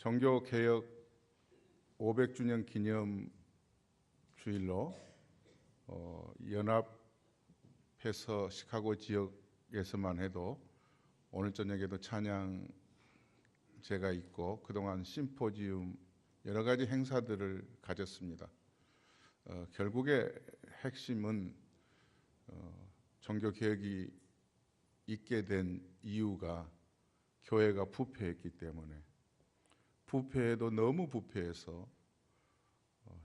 종교개혁 500주년 기념 주일로 연합해서 시카고 지역에서만 해도 오늘 저녁에도 찬양제가 있고 그동안 심포지움 여러 가지 행사들을 가졌습니다. 결국의 핵심은 종교개혁이 있게 된 이유가 교회가 부패했기 때문에, 부패해도 너무 부패해서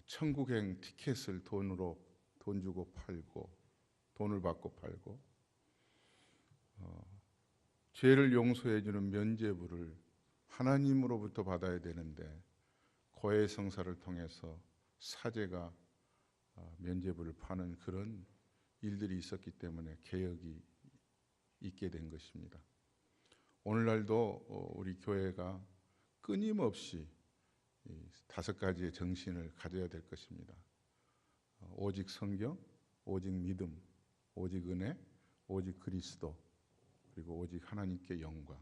천국행 티켓을 돈 주고 팔고, 돈을 받고 팔고, 죄를 용서해 주는 면죄부를 하나님으로부터 받아야 되는데 고해성사를 통해서 사제가 면죄부를 파는 그런 일들이 있었기 때문에 개혁이 있게 된 것입니다. 오늘날도 우리 교회가 끊임없이 5가지의 정신을 가져야 될 것입니다. 오직 성경, 오직 믿음, 오직 은혜, 오직 그리스도, 그리고 오직 하나님께 영광.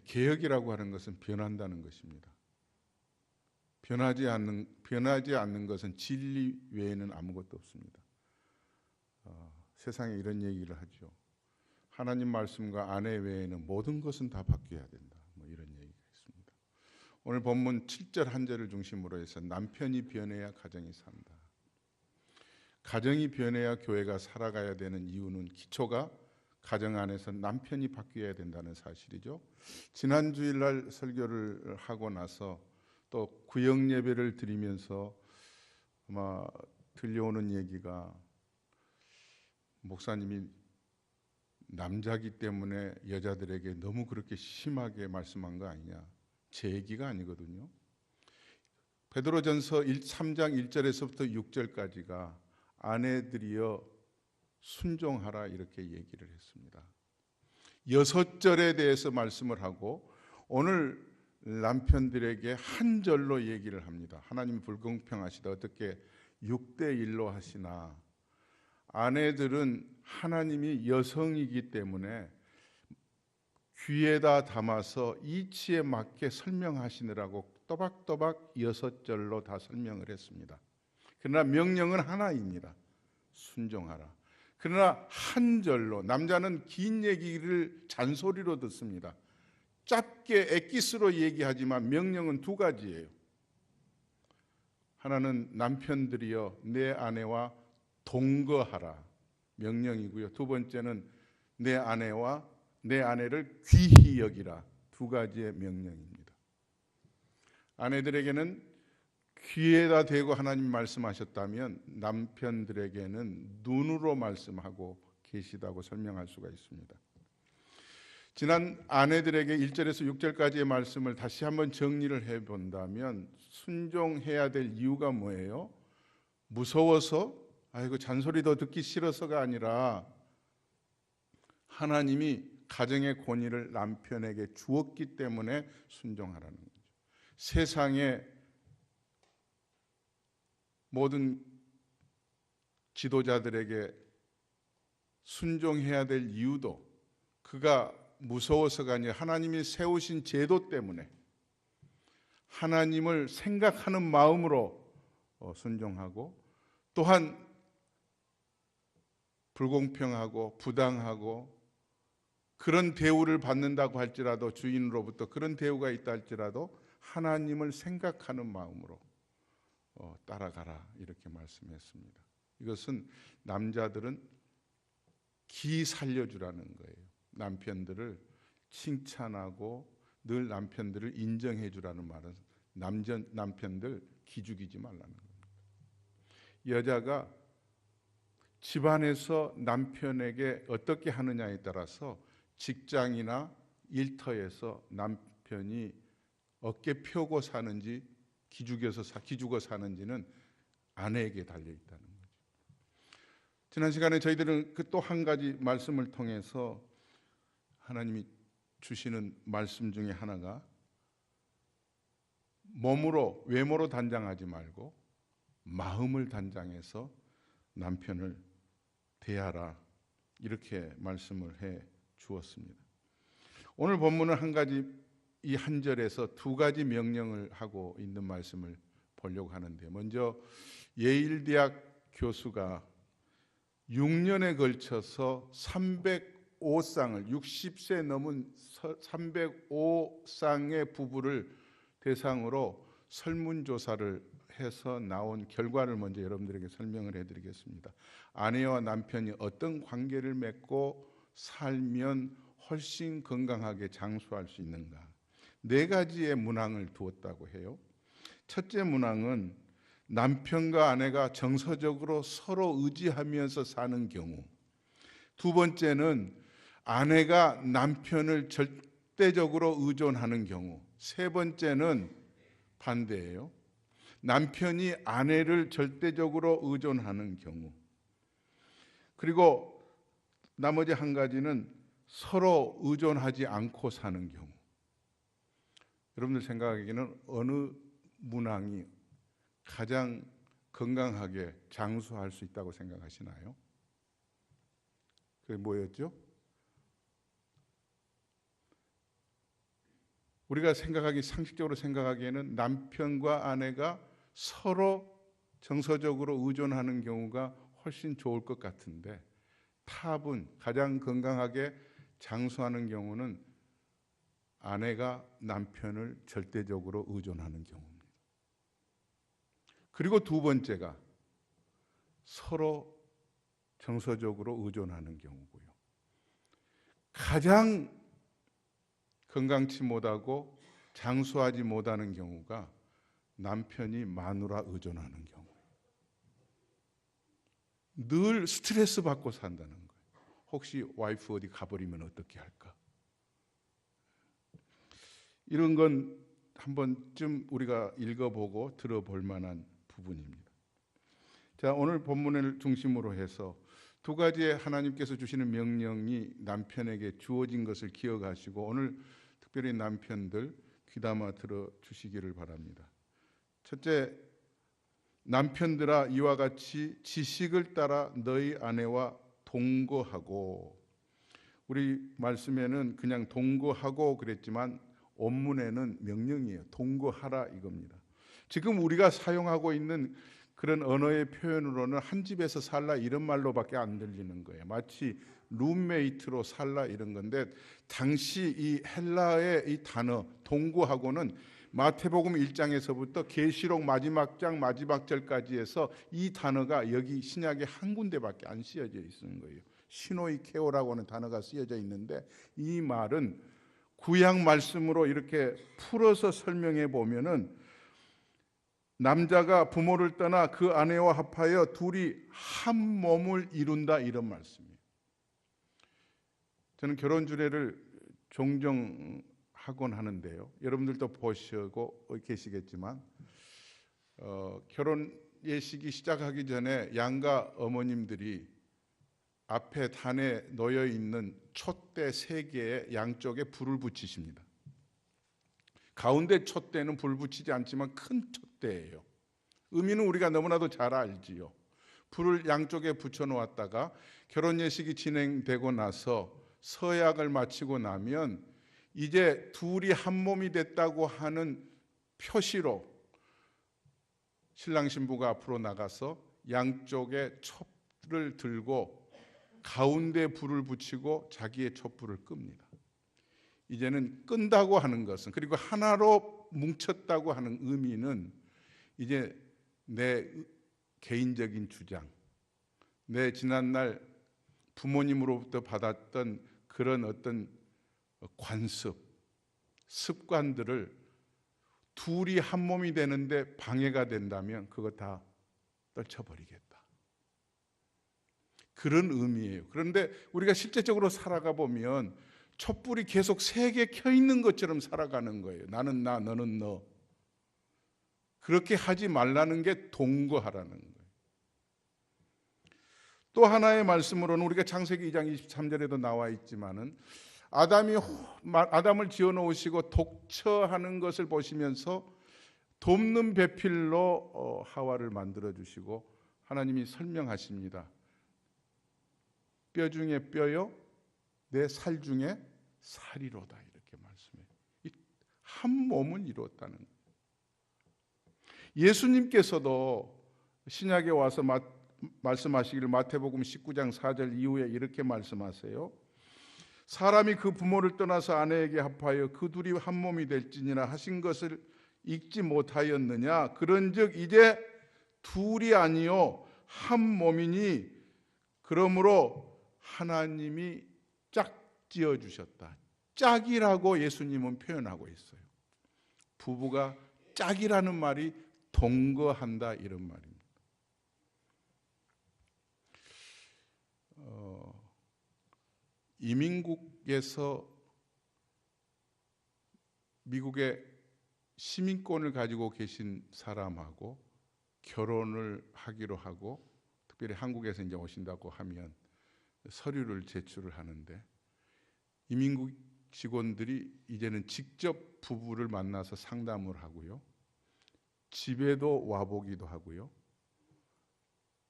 개혁이라고 하는 것은 변한다는 것입니다. 변하지 않는 것은 진리 외에는 아무것도 없습니다. 세상에 이런 얘기를 하죠. 하나님 말씀과 아내 외에는 모든 것은 다 바뀌어야 된다. 이런 얘기가 있습니다. 오늘 본문 7절 한 절을 중심으로 해서 남편이 변해야 가정이 산다. 가정이 변해야 교회가 살아가야 되는 이유는 기초가 가정 안에서 남편이 바뀌어야 된다는 사실이죠. 지난 주일날 설교를 하고 나서 또 구역 예배를 드리면서 아마 들려오는 얘기가 목사님이 남자기 때문에 여자들에게 너무 그렇게 심하게 말씀한 거 아니냐. 제 얘기가 아니거든요. 베드로전서 3장 1절에서부터 6절까지가 아내들이여 순종하라 이렇게 얘기를 했습니다. 6절에 대해서 말씀을 하고 오늘 남편들에게 한 절로 얘기를 합니다. 하나님이 불공평하시다. 어떻게 6대1로 하시나. 아내들은 하나님이 여성이기 때문에 귀에다 담아서 이치에 맞게 설명하시느라고 또박또박 6절로 다 설명을 했습니다. 그러나 명령은 하나입니다. 순종하라. 그러나 한 절로, 남자는 긴 얘기를 잔소리로 듣습니다. 짧게 엑기스로 얘기하지만 명령은 2가지예요. 하나는 남편들이여 내 아내와 동거하라 명령이고요. 2번째는 내 아내를 귀히 여기라 2가지의 명령입니다. 아내들에게는 귀에다 대고 하나님 말씀하셨다면 남편들에게는 눈으로 말씀하고 계시다고 설명할 수가 있습니다. 지난 아내들에게 1절에서 6절까지의 말씀을 다시 한번 정리를 해본다면 순종해야 될 이유가 뭐예요? 무서워서 아이고 잔소리 더 듣기 싫어서가 아니라 하나님이 가정의 권위를 남편에게 주었기 때문에 순종하라는 거죠. 세상의 모든 지도자들에게 순종해야 될 이유도 그가 무서워서가 아니라 하나님이 세우신 제도 때문에 하나님을 생각하는 마음으로 순종하고, 또한 불공평하고 부당하고 그런 대우를 받는다고 할지라도, 주인으로부터 그런 대우가 있다 할지라도 하나님을 생각하는 마음으로 따라가라 이렇게 말씀했습니다. 이것은 남자들은 기 살려주라는 거예요. 남편들을 칭찬하고 늘 남편들을 인정해 주라는 말은 남편들 기죽이지 말라는 겁니다. 여자가 집안에서 남편에게 어떻게 하느냐에 따라서 직장이나 일터에서 남편이 어깨 펴고 사는지 기죽어 사는지는 아내에게 달려 있다는 거죠. 지난 시간에 저희들은 그 또 한 가지 말씀을 통해서 하나님이 주시는 말씀 중에 하나가 외모로 단장하지 말고 마음을 단장해서 남편을 대하라 이렇게 말씀을 해 주었습니다. 오늘 본문은 한 가지 이 한 절에서 두 가지 명령을 하고 있는 말씀을 보려고 하는데, 먼저 예일대학 교수가 6년에 걸쳐서 305쌍을 60세 넘은 305쌍의 부부를 대상으로 설문조사를 해서 나온 결과를 먼저 여러분들에게 설명을 해드리겠습니다. 아내와 남편이 어떤 관계를 맺고 살면 훨씬 건강하게 장수할 수 있는가, 네 가지의 문항을 두었다고 해요. 첫째 문항은 남편과 아내가 정서적으로 서로 의지하면서 사는 경우, 두 번째는 아내가 남편을 절대적으로 의존하는 경우, 세 번째는 반대예요. 남편이 아내를 절대적으로 의존하는 경우, 그리고 나머지 한 가지는 서로 의존하지 않고 사는 경우. 여러분들 생각하기에는 어느 문항이 가장 건강하게 장수할 수 있다고 생각하시나요? 그게 뭐였죠? 우리가 상식적으로 생각하기에는 남편과 아내가 서로 정서적으로 의존하는 경우가 훨씬 좋을 것 같은데, 탑은 가장 건강하게 장수하는 경우는 아내가 남편을 절대적으로 의존하는 경우입니다. 그리고 두 번째가 서로 정서적으로 의존하는 경우고요. 가장 건강치 못하고 장수하지 못하는 경우가 남편이 마누라 의존하는 경우예요. 늘 스트레스 받고 산다는 거예요. 혹시 와이프 어디 가버리면 어떻게 할까? 이런 건 한 번쯤 우리가 읽어보고 들어볼 만한 부분입니다. 자, 오늘 본문을 중심으로 해서 두 가지의 하나님께서 주시는 명령이 남편에게 주어진 것을 기억하시고, 오늘 특별히 남편들 귀담아 들어주시기를 바랍니다. 첫째, 남편들아 이와 같이 지식을 따라 너희 아내와 동거하고, 우리 말씀에는 그냥 동거하고 그랬지만 원문에는 명령이에요. 동거하라 이겁니다. 지금 우리가 사용하고 있는 그런 언어의 표현으로는 한 집에서 살라 이런 말로밖에 안 들리는 거예요. 마치 룸메이트로 살라 이런 건데, 당시 이 헬라의 이 단어 동거하고는 마태복음 1장에서부터 계시록 마지막 장 마지막 절까지 해서 이 단어가 여기 신약에 한 군데밖에 안 쓰여져 있는 거예요. 시노이케오라고 하는 단어가 쓰여져 있는데, 이 말은 구약 말씀으로 이렇게 풀어서 설명해 보면은 남자가 부모를 떠나 그 아내와 합하여 둘이 한 몸을 이룬다 이런 말씀이에요. 저는 결혼 주례를 종종 하곤 하는데요. 여러분들도 보시고 계시겠지만 결혼 예식이 시작하기 전에 양가 어머님들이 앞에 단에 놓여 있는 촛대 3개의 양쪽에 불을 붙이십니다. 가운데 촛대는 불 붙이지 않지만 큰 촛대예요. 의미는 우리가 너무나도 잘 알지요. 불을 양쪽에 붙여 놓았다가 결혼 예식이 진행되고 나서 서약을 마치고 나면 이제 둘이 한 몸이 됐다고 하는 표시로 신랑 신부가 앞으로 나가서 양쪽에 촛불을 들고 가운데 불을 붙이고 자기의 촛불을 끕니다. 이제는 끈다고 하는 것은, 그리고 하나로 뭉쳤다고 하는 의미는 이제 내 개인적인 주장, 내 지난날 부모님으로부터 받았던 그런 어떤 관습, 습관들을 둘이 한 몸이 되는데 방해가 된다면 그거 다 떨쳐버리겠다. 그런 의미예요. 그런데 우리가 실제적으로 살아가 보면 촛불이 계속 3개 켜 있는 것처럼 살아가는 거예요. 나는 나, 너는 너. 그렇게 하지 말라는 게 동거하라는 거예요. 또 하나의 말씀으로는 우리가 창세기 2장 23절에도 나와 있지만은 아담을 지어 놓으시고 독처하는 것을 보시면서 돕는 배필로 하와를 만들어 주시고 하나님이 설명하십니다. 뼈 중에 뼈요 내 살 중에 살이로다 이렇게 말씀해요. 한 몸을 이루었다는 거예요. 예수님께서도 신약에 와서 말씀하시기를 마태복음 19장 4절 이후에 이렇게 말씀하세요. 사람이 그 부모를 떠나서 아내에게 합하여 그 둘이 한 몸이 될지니라 하신 것을 읽지 못하였느냐. 그런즉 이제 둘이 아니요 한 몸이니 그러므로 하나님이 짝지어 주셨다. 짝이라고 예수님은 표현하고 있어요. 부부가 짝이라는 말이 동거한다 이런 말입니다. 이민국에서 미국의 시민권을 가지고 계신 사람하고 결혼을 하기로 하고 특별히 한국에서 이제 오신다고 하면 서류를 제출을 하는데 이민국 직원들이 이제는 직접 부부를 만나서 상담을 하고요. 집에도 와보기도 하고요.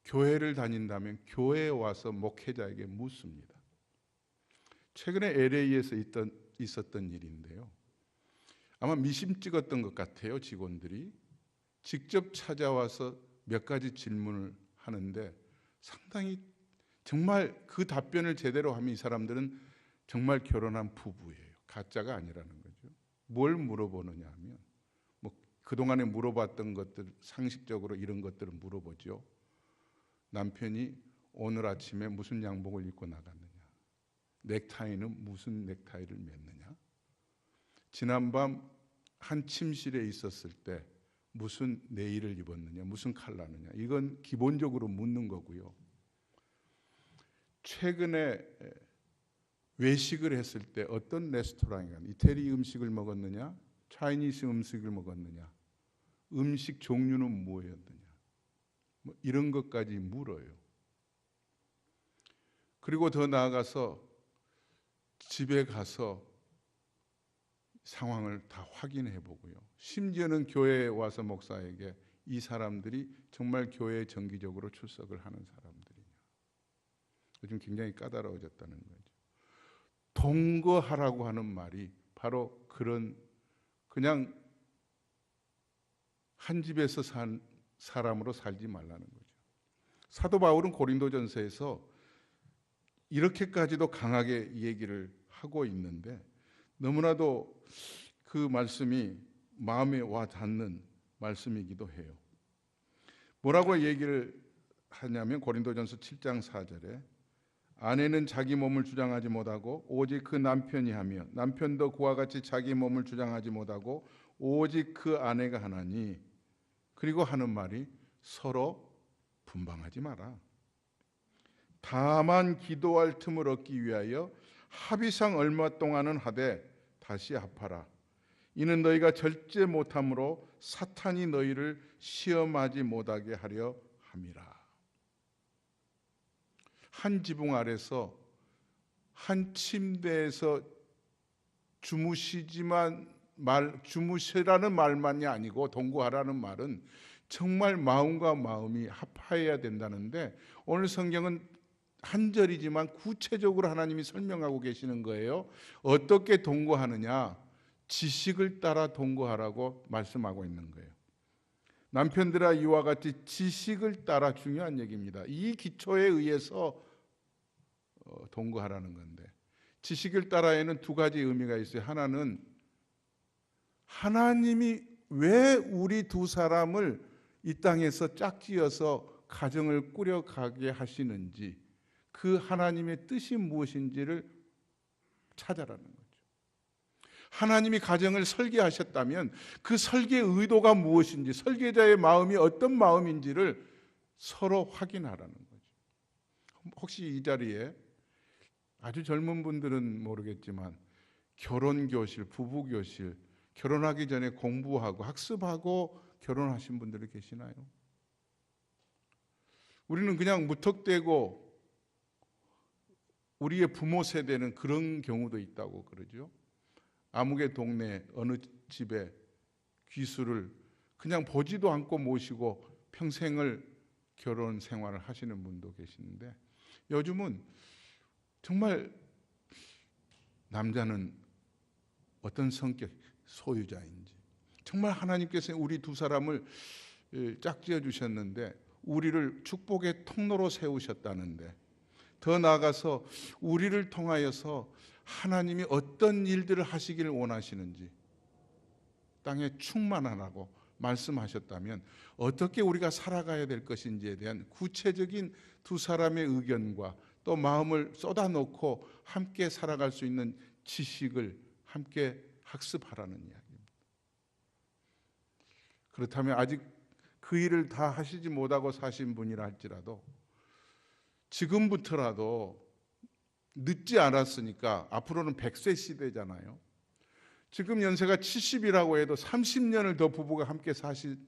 교회를 다닌다면 교회에 와서 목회자에게 묻습니다. 최근에 LA에서 있었던 일인데요. 아마 미심 찍었던 것 같아요. 직원들이 직접 찾아와서 몇 가지 질문을 하는데 상당히 정말 그 답변을 제대로 하면 이 사람들은 정말 결혼한 부부예요. 가짜가 아니라는 거죠. 뭘 물어보느냐 하면 뭐 그동안에 물어봤던 것들 상식적으로 이런 것들을 물어보죠. 남편이 오늘 아침에 무슨 양복을 입고 나갔느냐, 넥타이는 무슨 넥타이를 맸느냐, 지난밤 한 침실에 있었을 때 무슨 네일을 입었느냐, 무슨 컬러느냐, 이건 기본적으로 묻는 거고요. 최근에 외식을 했을 때 어떤 레스토랑에 간 이태리 음식을 먹었느냐, 차이니스 음식을 먹었느냐, 음식 종류는 뭐였느냐, 뭐 이런 것까지 물어요. 그리고 더 나아가서 집에 가서 상황을 다 확인해 보고요. 심지어는 교회에 와서 목사에게 이 사람들이 정말 교회에 정기적으로 출석을 하는 사람들이냐. 요즘 굉장히 까다로워졌다는 거죠. 동거하라고 하는 말이 바로 그런 그냥 한 집에서 산 사람으로 살지 말라는 거죠. 사도 바울은 고린도전서에서 이렇게까지도 강하게 얘기를 하고 있는데 너무나도 그 말씀이 마음에 와 닿는 말씀이기도 해요. 뭐라고 얘기를 하냐면 고린도전서 7장 4절에 아내는 자기 몸을 주장하지 못하고 오직 그 남편이 하며 남편도 그와 같이 자기 몸을 주장하지 못하고 오직 그 아내가 하나니 그리고 하는 말이 서로 분방하지 마라. 다만 기도할 틈을 얻기 위하여 합의상 얼마 동안은 하되 다시 합하라. 이는 너희가 절제 못함으로 사탄이 너희를 시험하지 못하게 하려 함이라. 한 지붕 아래서 한 침대에서 주무시라는 말만이 아니고 동거하라는 말은 정말 마음과 마음이 합하여야 된다는데 오늘 성경은 한 절이지만 구체적으로 하나님이 설명하고 계시는 거예요. 어떻게 동거하느냐? 지식을 따라 동거하라고 말씀하고 있는 거예요. 남편들아 이와 같이 지식을 따라 중요한 얘기입니다. 이 기초에 의해서 동거하라는 건데 지식을 따라에는 두 가지 의미가 있어요. 하나는 하나님이 왜 우리 두 사람을 이 땅에서 짝지어서 가정을 꾸려가게 하시는지 그 하나님의 뜻이 무엇인지를 찾아라는 거죠. 하나님이 가정을 설계하셨다면 그 설계의 의도가 무엇인지 설계자의 마음이 어떤 마음인지를 서로 확인하라는 거죠. 혹시 이 자리에 아주 젊은 분들은 모르겠지만 결혼교실, 부부교실, 결혼하기 전에 공부하고 학습하고 결혼하신 분들이 계시나요? 우리는 그냥 무턱대고 우리의 부모 세대는 그런 경우도 있다고 그러죠. 아무개 동네 어느 집에 귀수를 그냥 보지도 않고 모시고 평생을 결혼 생활을 하시는 분도 계시는데 요즘은 정말 남자는 어떤 성격, 소유자인지. 정말 하나님께서 우리 두 사람을 짝지어 주셨는데 우리를 축복의 통로로 세우셨다는데, 더 나아가서 우리를 통하여서 하나님이 어떤 일들을 하시기를 원하시는지 땅에 충만하라고 말씀하셨다면 어떻게 우리가 살아가야 될 것인지에 대한 구체적인 두 사람의 의견과 또 마음을 쏟아놓고 함께 살아갈 수 있는 지식을 함께 학습하라는 이야기입니다. 그렇다면 아직 그 일을 다 하시지 못하고 사신 분이라 할지라도 지금부터라도 늦지 않았으니까, 앞으로는 100세 시대잖아요. 지금 연세가 70이라고 해도 30년을 더 부부가 함께 사실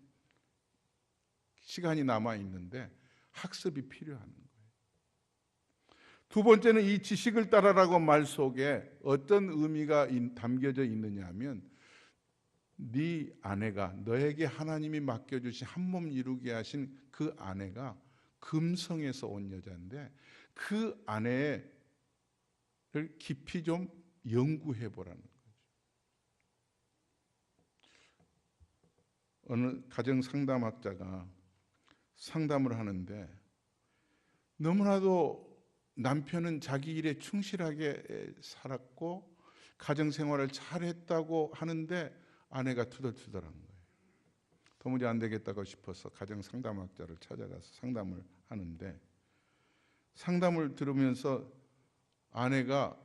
시간이 남아 있는데 학습이 필요한 거예요. 두 번째는 이 지식을 따라라고 말 속에 어떤 의미가 담겨져 있느냐 하면, 네 아내가, 너에게 하나님이 맡겨주신 한 몸 이루게 하신 그 아내가 금성에서 온 여자인데 그 아내를 깊이 좀 연구해 보라는 거죠. 어느 가정 상담학자가 상담을 하는데, 너무나도 남편은 자기 일에 충실하게 살았고 가정 생활을 잘했다고 하는데 아내가 투덜투덜한 거예요. 도무지 안 되겠다고 싶어서 가정 상담학자를 찾아가서 상담을 하는데, 상담을 들으면서 아내가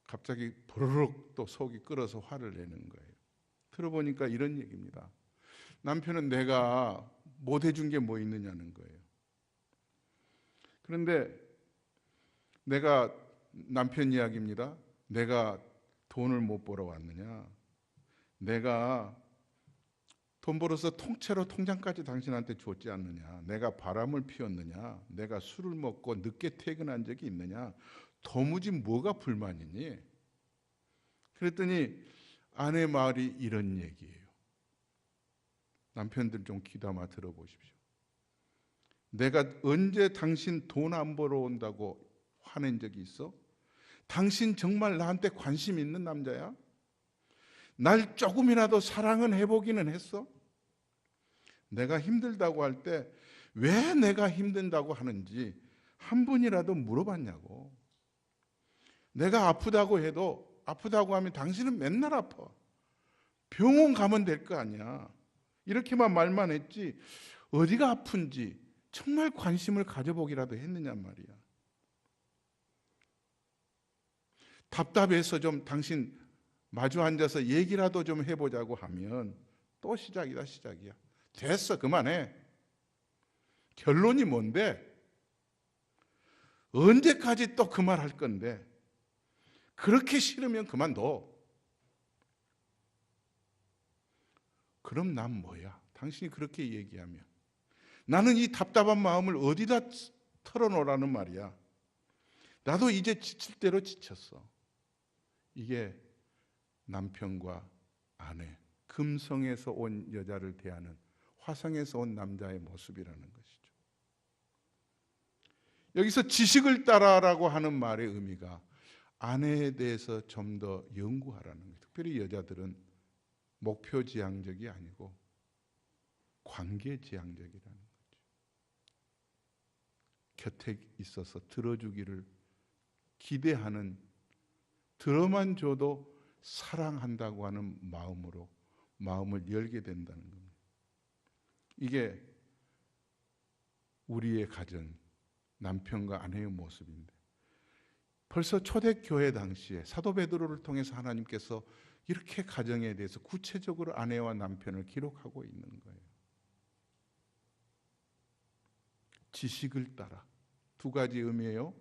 갑자기 보르륵 또 속이 끓어서 화를 내는 거예요. 들어보니까 이런 얘기입니다. 남편은 내가 못 해준 게 뭐 있느냐는 거예요. 그런데 내가, 남편 이야기입니다. 내가 돈을 못 벌어 왔느냐? 내가 돈 벌어서 통째로 통장까지 당신한테 줬지 않느냐? 내가 바람을 피웠느냐? 내가 술을 먹고 늦게 퇴근한 적이 있느냐? 도무지 뭐가 불만이니? 그랬더니 아내 말이 이런 얘기예요. 남편들 좀 귀담아 들어보십시오. 내가 언제 당신 돈 안 벌어온다고 화낸 적이 있어? 당신 정말 나한테 관심 있는 남자야? 날 조금이라도 사랑은 해보기는 했어? 내가 힘들다고 할 때 왜 내가 힘든다고 하는지 한 번이라도 물어봤냐고. 내가 아프다고 해도, 아프다고 하면 당신은 맨날 아파. 병원 가면 될 거 아니야. 이렇게만 말만 했지 어디가 아픈지 정말 관심을 가져보기라도 했느냔 말이야. 답답해서 좀 당신 마주 앉아서 얘기라도 좀 해보자고 하면 또 시작이다, 시작이야. 됐어, 그만해. 결론이 뭔데? 언제까지 또 그 말 할 건데? 그렇게 싫으면 그만둬. 그럼 난 뭐야? 당신이 그렇게 얘기하면 나는 이 답답한 마음을 어디다 털어놓으라는 말이야. 나도 이제 지칠 대로 지쳤어. 이게 남편과 아내, 금성에서 온 여자를 대하는 화성에서 온 남자의 모습이라는 것이죠. 여기서 지식을 따라라고 하는 말의 의미가 아내에 대해서 좀 더 연구하라는 거예요. 특별히 여자들은 목표지향적이 아니고 관계지향적이라는 거죠. 곁에 있어서 들어주기를 기대하는, 들어만 줘도 사랑한다고 하는 마음으로 마음을 열게 된다는 겁니다. 이게 우리의 가정, 남편과 아내의 모습인데, 벌써 초대교회 당시에 사도 베드로를 통해서 하나님께서 이렇게 가정에 대해서 구체적으로 아내와 남편을 기록하고 있는 거예요. 지식을 따라. 두 가지 의미예요.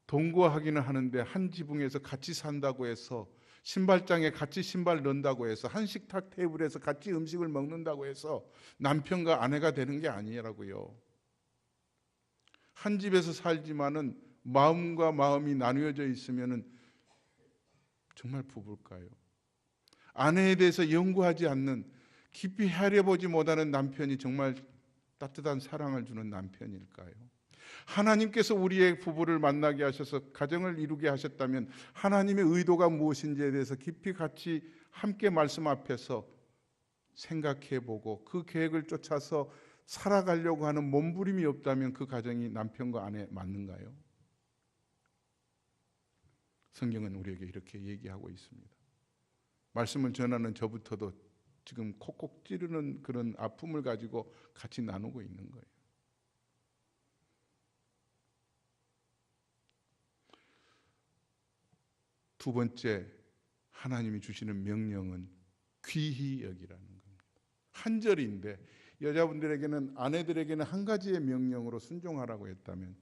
동거하기는 하는데 한 지붕에서 같이 산다고 해서, 신발장에 같이 신발 넣는다고 해서, 한 식탁 테이블에서 같이 음식을 먹는다고 해서 남편과 아내가 되는 게 아니라고요. 한 집에서 살지만은 마음과 마음이 나누어져 있으면은 정말 부부일까요? 아내에 대해서 연구하지 않는, 깊이 헤아려보지 못하는 남편이 정말 따뜻한 사랑을 주는 남편일까요? 하나님께서 우리의 부부를 만나게 하셔서 가정을 이루게 하셨다면 하나님의 의도가 무엇인지에 대해서 깊이 같이 함께 말씀 앞에서 생각해보고 그 계획을 쫓아서 살아가려고 하는 몸부림이 없다면 그 가정이 남편과 아내 맞는가요? 성경은 우리에게 이렇게 얘기하고 있습니다. 말씀을 전하는 저부터도 지금 콕콕 찌르는 그런 아픔을 가지고 같이 나누고 있는 거예요. 두 번째, 하나님이 주시는 명령은 귀히 여기라는 겁니다. 한 절인데 여자분들에게는, 아내들에게는 한 가지의 명령으로 순종하라고 했다면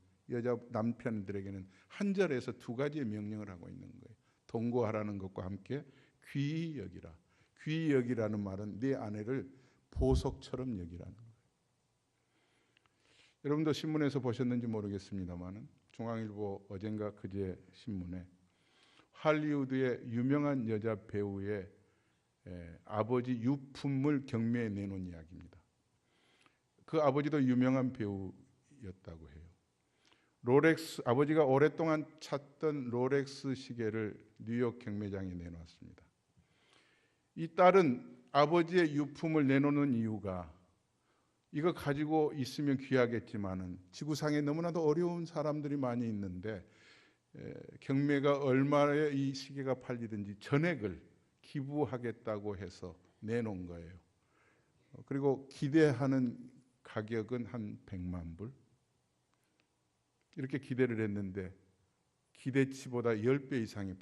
남편들에게는 한 절에서 두 가지의 명령을 하고 있는 거예요. 동거하라는 것과 함께 귀히 여기라. 귀히 여기라는 말은 네 아내를 보석처럼 여기라는 거예요. 여러분도 신문에서 보셨는지 모르겠습니다만 중앙일보 어젠가 그제 신문에 할리우드의 유명한 여자 배우의 아버지 유품을 경매에 내놓은 이야기입니다. 그 아버지도 유명한 배우였다고 해요. 아버지가 오랫동안 찾던 롤렉스 시계를 뉴욕 경매장에 내놓았습니다. 이 딸은 아버지의 유품을 내놓는 이유가 이거 가지고 있으면 귀하겠지만은 지구상에 너무나도 어려운 사람들이 많이 있는데 경매가 얼마에 이 시계가 팔리든지 전액을 기부하겠다고 해서 내놓은 거예요. 그리고 기대하는 가격은 한 100만 불. 이렇게 기대를 했는데 기대치보다 10배 이상이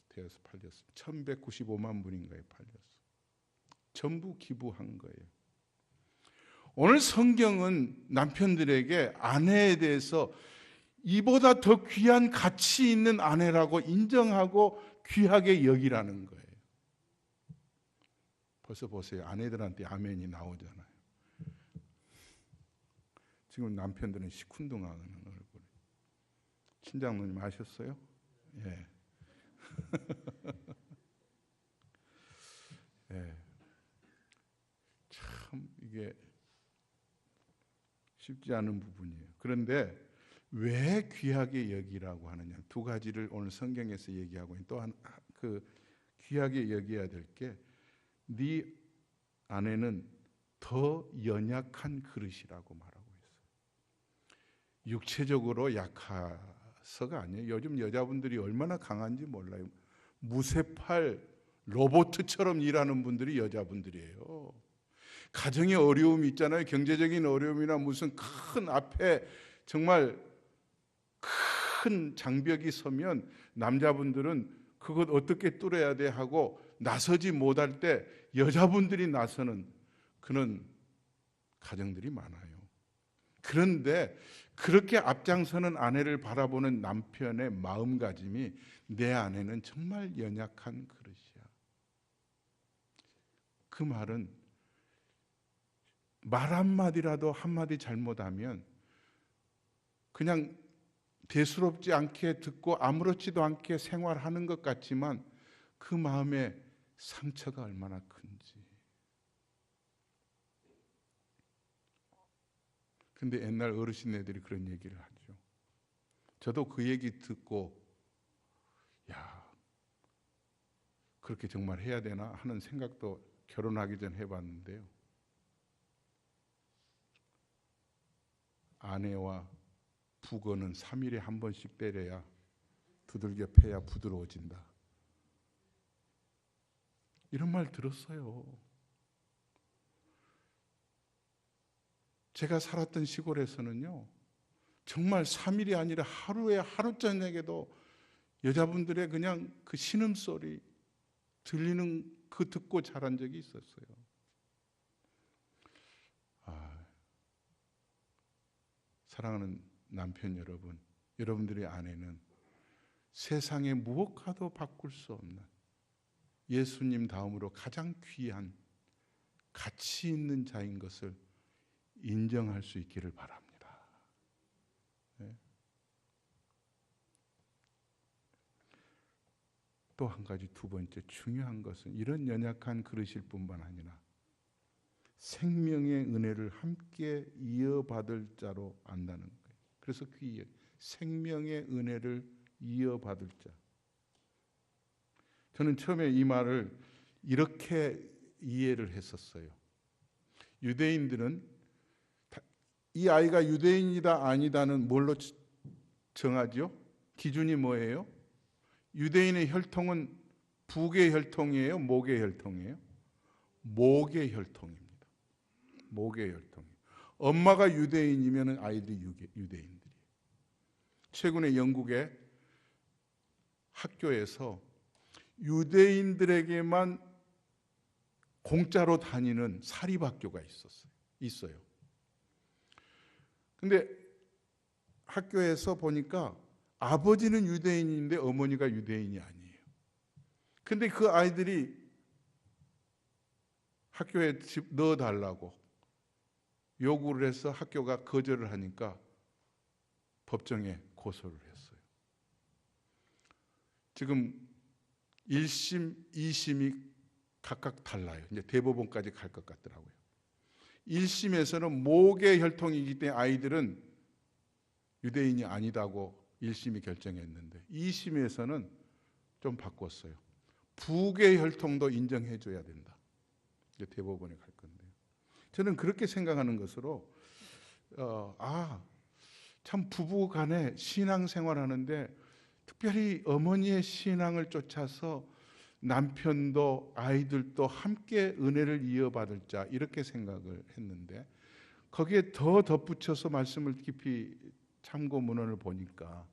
되어서 팔렸어요. 1195만 불인가에 팔렸어요. 전부 기부한 거예요. 오늘 성경은 남편들에게 아내에 대해서 이보다 더 귀한 가치 있는 아내라고 인정하고 귀하게 여기라는 거예요. 벌써 보세요. 아내들한테 아멘이 나오잖아요. 지금 남편들은 시큰둥하는 얼굴. 친장로님 아셨어요? 예. 예. 참 이게 쉽지 않은 부분이에요. 그런데 왜 귀하게 여기라고 하느냐? 두 가지를 오늘 성경에서 얘기하고 있는 또한 그 귀하게 여겨야 될 게 네 아내는 더 연약한 그릇이라고 말하고 있어요. 육체적으로 약해서가 아니에요. 요즘 여자분들이 얼마나 강한지 몰라요. 무쇠팔 로봇처럼 일하는 분들이 여자분들이에요. 가정의 어려움이 있잖아요. 경제적인 어려움이나 무슨 큰 앞에 정말 큰 장벽이 서면 남자분들은 그것 어떻게 뚫어야 돼 하고 나서지 못할 때 여자분들이 나서는 그런 가정들이 많아요. 그런데 그렇게 앞장서는 아내를 바라보는 남편의 마음가짐이 내 아내는 정말 연약한 그릇이야. 그 말은 말 한마디라도 한마디 잘못하면 그냥 대수롭지 않게 듣고 아무렇지도 않게 생활하는 것 같지만 그 마음의 상처가 얼마나 큰지. 근데 옛날 어르신네들이 그런 얘기를 하죠. 저도 그 얘기 듣고 야, 그렇게 정말 해야 되나 하는 생각도 결혼하기 전 해봤는데요. 아내와 북어는 3일에 한 번씩 때려야 두들겨 패야 부드러워진다. 이런 말 들었어요. 제가 살았던 시골에서는요, 정말 3일이 아니라 하루에 하루 저녁에도 여자분들의 그냥 그 신음소리 들리는 그 듣고 자란 적이 있었어요. 사랑하는 남편 여러분, 여러분들의 아내는 세상에 무엇과도 바꿀 수 없는 예수님 다음으로 가장 귀한 가치 있는 자인 것을 인정할 수 있기를 바랍니다. 네. 또 한 가지, 두 번째 중요한 것은 이런 연약한 그릇일 뿐만 아니라 생명의 은혜를 함께 이어받을 자로 안다는 거예요. 그래서 귀히 생명의 은혜를 이어받을 자. 저는 처음에 이 말을 이렇게 이해를 했었어요. 유대인들은 이 아이가 유대인이다 아니다는 뭘로 정하죠? 기준이 뭐예요? 유대인의 혈통은 북의 혈통이에요? 목의 혈통이에요? 목의 혈통입니다. 목의 혈통. 엄마가 유대인이면 아이들이 유대인들이에요. 최근에 영국의 학교에서 유대인들에게만 공짜로 다니는 사립학교가 있어요. 근데 학교에서 보니까 아버지는 유대인인데 어머니가 유대인이 아니에요. 근데 그 아이들이 학교에 넣어달라고 요구를 해서 학교가 거절을 하니까 법정에 고소를 했어요. 지금 1심, 2심이 각각 달라요. 이제 대법원까지 갈 것 같더라고요. 1심에서는 목의 혈통이기 때문에 아이들은 유대인이 아니다고 1심이 결정했는데 2심에서는 좀 바꿨어요. 북의 혈통도 인정해줘야 된다. 이제 대법원에 갈 건데요. 저는 그렇게 생각하는 것으로 참 부부 간에 신앙생활하는데 특별히 어머니의 신앙을 쫓아서 남편도 아이들도 함께 은혜를 이어받을 자 이렇게 생각을 했는데 거기에 더 덧붙여서 말씀을 깊이 참고문헌을 보니까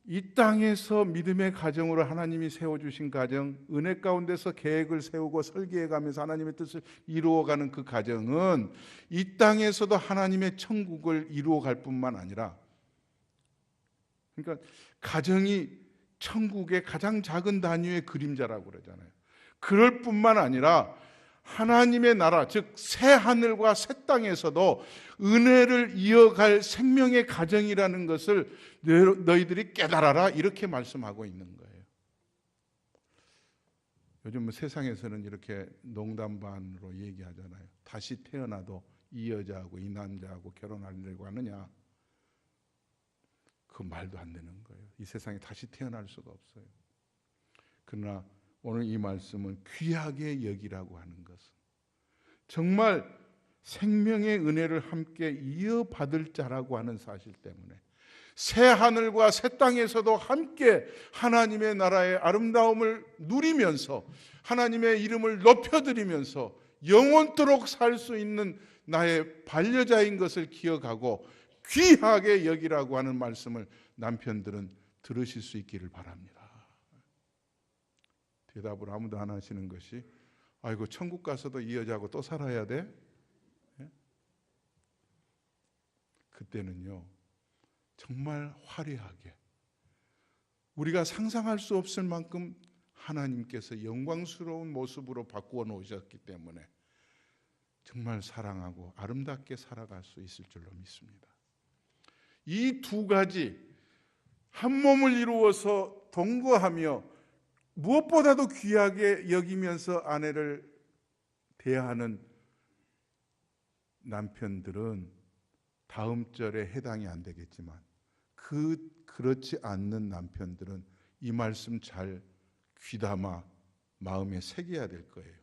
이 땅에서 믿음의 가정으로 하나님이 세워주신 가정, 은혜 가운데서 계획을 세우고 설계해가면서 하나님의 뜻을 이루어가는 그 가정은 이 땅에서도 하나님의 천국을 이루어갈 뿐만 아니라, 그러니까 가정이 천국의 가장 작은 단위의 그림자라고 그러잖아요. 그럴 뿐만 아니라 하나님의 나라, 즉 새 하늘과 새 땅에서도 은혜를 이어갈 생명의 가정이라는 것을 너희들이 깨달아라, 이렇게 말씀하고 있는 거예요. 요즘 세상에서는 이렇게 농담 반으로 얘기하잖아요. 다시 태어나도 이 여자하고 이 남자하고 결혼하려고 하느냐. 그 말도 안 되는 거예요. 이 세상에 다시 태어날 수가 없어요. 그러나 오늘 이 말씀은 귀하게 여기라고 하는 것은 정말 생명의 은혜를 함께 이어받을 자라고 하는 사실 때문에 새 하늘과 새 땅에서도 함께 하나님의 나라의 아름다움을 누리면서 하나님의 이름을 높여드리면서 영원토록 살 수 있는 나의 반려자인 것을 기억하고 귀하게 여기라고 하는 말씀을 남편들은 들으실 수 있기를 바랍니다. 대답을 아무도 안 하시는 것이 아이고 천국 가서도 이 여자하고 또 살아야 돼? 예? 그때는요 정말 화려하게 우리가 상상할 수 없을 만큼 하나님께서 영광스러운 모습으로 바꾸어 놓으셨기 때문에 정말 사랑하고 아름답게 살아갈 수 있을 줄로 믿습니다. 이 두 가지 한 몸을 이루어서 동거하며 무엇보다도 귀하게 여기면서 아내를 대하는 남편들은 다음 절에 해당이 안 되겠지만 그렇지 않는 남편들은 이 말씀 잘 귀담아 마음에 새겨야 될 거예요.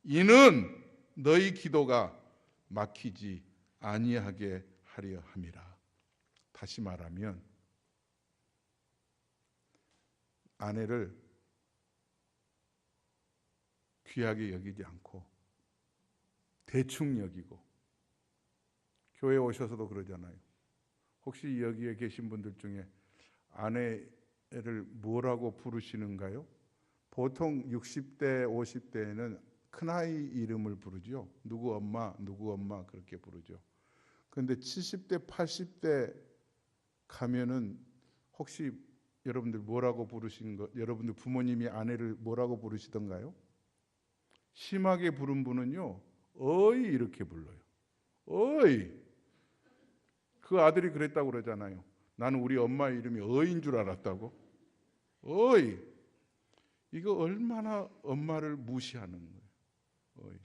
이는 너희 기도가 막히지 아니하게 하려 함이라. 다시 말하면 아내를 귀하게 여기지 않고 대충 여기고, 교회에 오셔서도 그러잖아요. 혹시 여기에 계신 분들 중에 아내를 뭐라고 부르시는가요? 보통 60대, 50대에는 큰아이 이름을 부르죠. 누구 엄마, 누구 엄마 그렇게 부르죠. 그런데 70대, 80대 가면은 혹시 여러분들 뭐라고 부르신 거, 여러분들 부모님이 아내를 뭐라고 부르시던가요? 심하게 부른 분은요, 어이 이렇게 불러요. 어이. 그 아들이 그랬다고 그러잖아요. 나는 우리 엄마 이름이 어인 줄 알았다고. 어이. 이거 얼마나 엄마를 무시하는 거예요. 어이.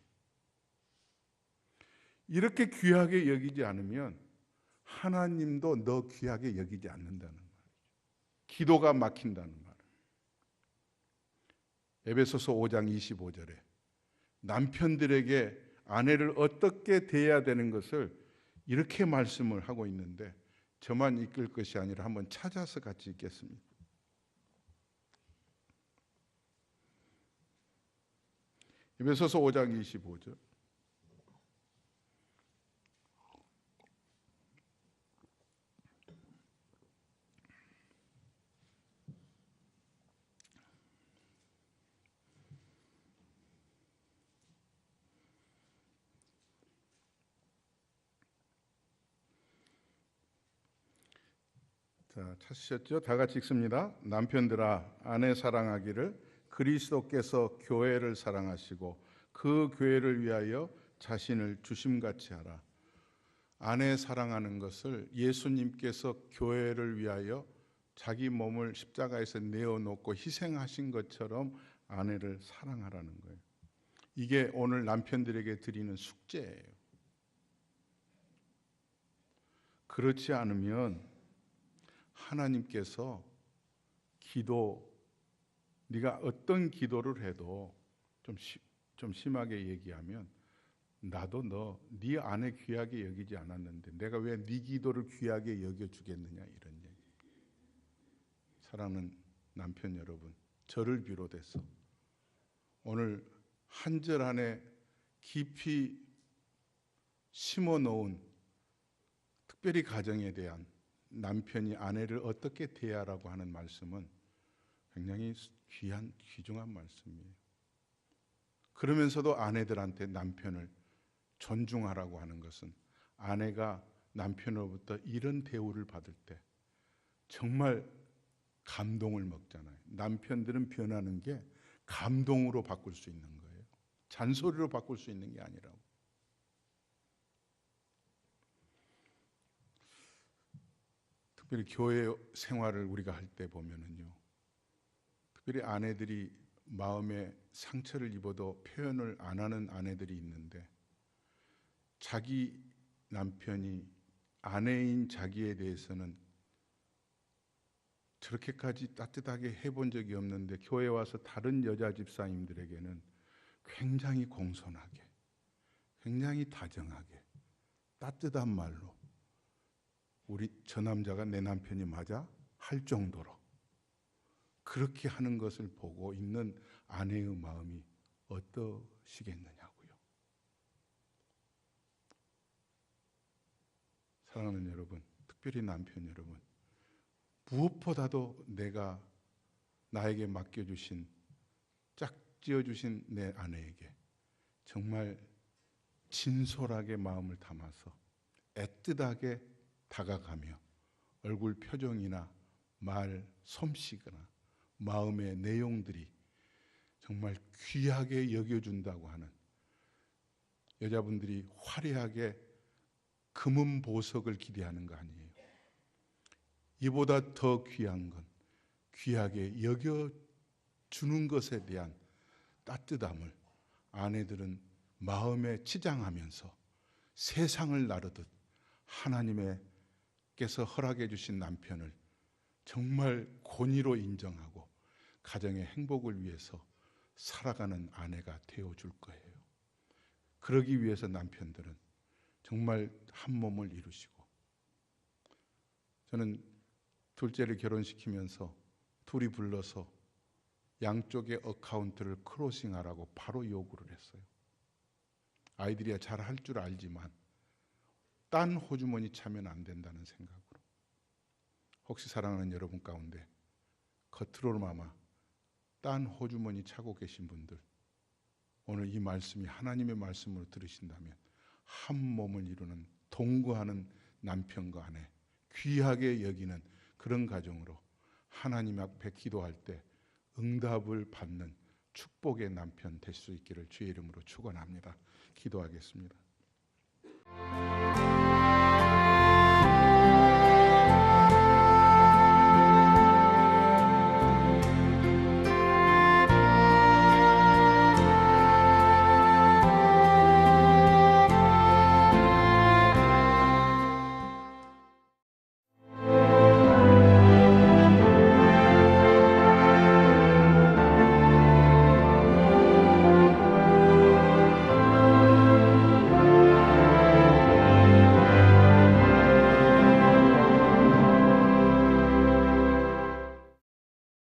이렇게 귀하게 여기지 않으면 하나님도 너 귀하게 여기지 않는다는 말. 기도가 막힌다는 말. 에베소서 5장 25절에 남편들에게 아내를 어떻게 대해야 되는 것을 이렇게 말씀을 하고 있는데, 저만 읽을 것이 아니라 한번 찾아서 같이 읽겠습니다. 에베소서 5장 25절. 자, 찾으셨죠? 다 같이 읽습니다. 남편들아, 아내 사랑하기를 그리스도께서 교회를 사랑하시고 그 교회를 위하여 자신을 주심같이 하라. 아내 사랑하는 것을 예수님께서 교회를 위하여 자기 몸을 십자가에서 내어놓고 희생하신 것처럼 아내를 사랑하라는 거예요. 이게 오늘 남편들에게 드리는 숙제예요. 그렇지 않으면 하나님께서 네가 어떤 기도를 해도 좀 심하게 얘기하면, 나도 네 아내 귀하게 여기지 않았는데 내가 왜 네 기도를 귀하게 여겨주겠느냐, 이런 얘기. 사랑하는 남편 여러분, 저를 비롯해서 오늘 한 절 안에 깊이 심어놓은, 특별히 가정에 대한 남편이 아내를 어떻게 대하라고 하는 말씀은 굉장히 귀중한 말씀이에요. 그러면서도 아내들한테 남편을 존중하라고 하는 것은, 아내가 남편으로부터 이런 대우를 받을 때 정말 감동을 먹잖아요. 남편들은 변하는 게 감동으로 바꿀 수 있는 거예요. 잔소리로 바꿀 수 있는 게 아니라고. 특별히 교회 생활을 우리가 할 때 보면은요, 특별히 아내들이 마음에 상처를 입어도 표현을 안 하는 아내들이 있는데, 자기 남편이 아내인 자기에 대해서는 저렇게까지 따뜻하게 해본 적이 없는데, 교회 와서 다른 여자 집사님들에게는 굉장히 공손하게, 굉장히 다정하게, 따뜻한 말로 저 남자가 내 남편이 맞아? 할 정도로 그렇게 하는 것을 보고 있는 아내의 마음이 어떠시겠느냐고요. 사랑하는 여러분, 특별히 남편 여러분, 무엇보다도 나에게 맡겨주신, 짝지어주신 내 아내에게 정말 진솔하게 마음을 담아서 애틋하게 다가가며 얼굴 표정이나 말 솜씨거나 마음의 내용들이 정말 귀하게 여겨준다고 하는, 여자분들이 화려하게 금은 보석을 기대하는 거 아니에요. 이보다 더 귀한 건 귀하게 여겨주는 것에 대한 따뜻함을 아내들은 마음에 치장하면서 세상을 나르듯 하나님께서 허락해 주신 남편을 정말 권위로 인정하고 가정의 행복을 위해서 살아가는 아내가 되어줄 거예요. 그러기 위해서 남편들은 정말 한 몸을 이루시고, 저는 둘째를 결혼시키면서 둘이 불러서 양쪽의 어카운트를 크로싱하라고 바로 요구를 했어요. 아이들이야 잘 할 줄 알지만 딴 호주머니 차면 안 된다는 생각으로. 혹시 사랑하는 여러분 가운데 겉으로나마 딴 호주머니 차고 계신 분들, 오늘 이 말씀이 하나님의 말씀으로 들으신다면 한 몸을 이루는, 동거하는 남편과 아내, 귀하게 여기는 그런 가정으로 하나님 앞에 기도할 때 응답을 받는 축복의 남편 될 수 있기를 주의 이름으로 축원합니다. 기도하겠습니다.